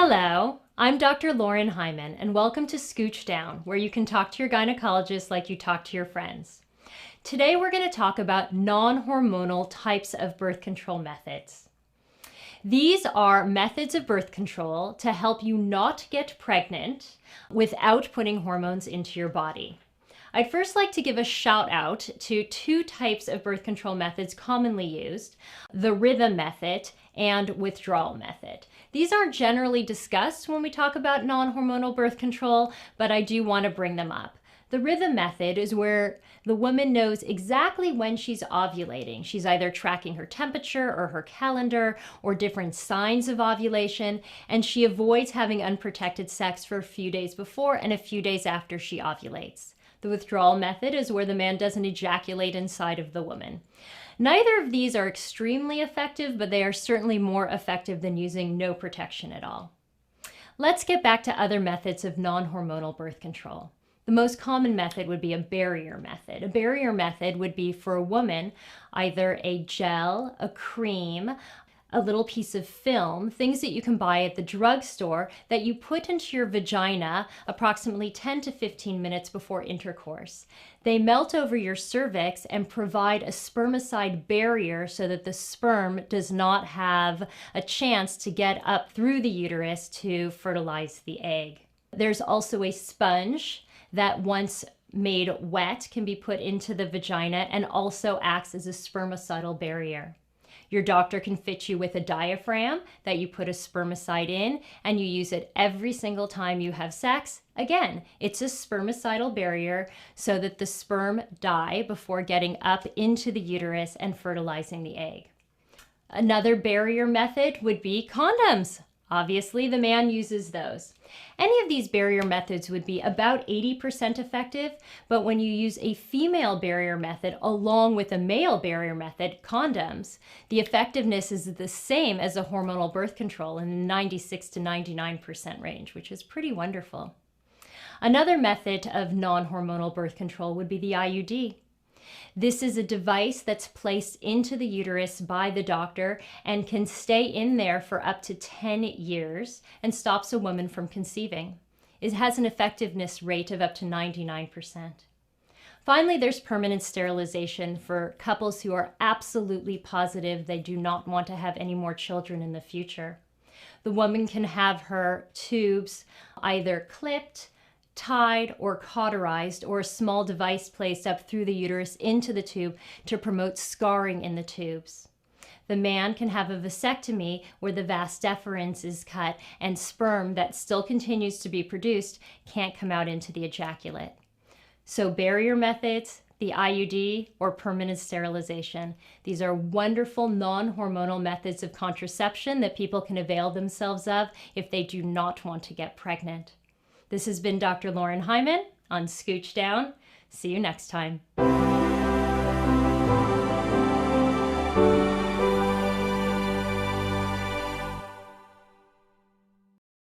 Hello, I'm Dr. Lauren Hyman, and welcome to Scooch Down, where you can talk to your gynecologist like you talk to your friends. Today we're going to talk about non-hormonal types of birth control methods. These are methods of birth control to help you not get pregnant without putting hormones into your body. I'd first like to give a shout out to two types of birth control methods commonly used, the rhythm method and withdrawal method. These aren't generally discussed when we talk about non-hormonal birth control, but I do want to bring them up. The rhythm method is where the woman knows exactly when she's ovulating. She's either tracking her temperature or her calendar or different signs of ovulation, and she avoids having unprotected sex for a few days before and a few days after she ovulates. The withdrawal method is where the man doesn't ejaculate inside of the woman. Neither of these are extremely effective, but they are certainly more effective than using no protection at all. Let's get back to other methods of non-hormonal birth control. The most common method would be a barrier method. A barrier method would be for a woman either a gel, a cream, a little piece of film, things that you can buy at the drugstore that you put into your vagina approximately 10 to 15 minutes before intercourse. They melt over your cervix and provide a spermicide barrier so that the sperm does not have a chance to get up through the uterus to fertilize the egg. There's also a sponge that once made wet can be put into the vagina and also acts as a spermicidal barrier. Your doctor can fit you with a diaphragm that you put a spermicide in and you use it every single time you have sex. Again, it's a spermicidal barrier so that the sperm die before getting up into the uterus and fertilizing the egg. Another barrier method would be condoms. Obviously, the man uses those. Any of these barrier methods would be about 80% effective, but when you use a female barrier method along with a male barrier method, condoms, the effectiveness is the same as a hormonal birth control in the 96 to 99% range, which is pretty wonderful. Another method of non-hormonal birth control would be the IUD. This is a device that's placed into the uterus by the doctor and can stay in there for up to 10 years and stops a woman from conceiving. It has an effectiveness rate of up to 99%. Finally, there's permanent sterilization for couples who are absolutely positive they do not want to have any more children in the future. The woman can have her tubes either clipped, tied or cauterized, or a small device placed up through the uterus into the tube to promote scarring in the tubes. The man can have a vasectomy where the vas deferens is cut and sperm that still continues to be produced can't come out into the ejaculate. So barrier methods, the IUD, or permanent sterilization. These are wonderful non-hormonal methods of contraception that people can avail themselves of if they do not want to get pregnant. This has been Dr. Lauren Hyman on Scooch Down. See you next time.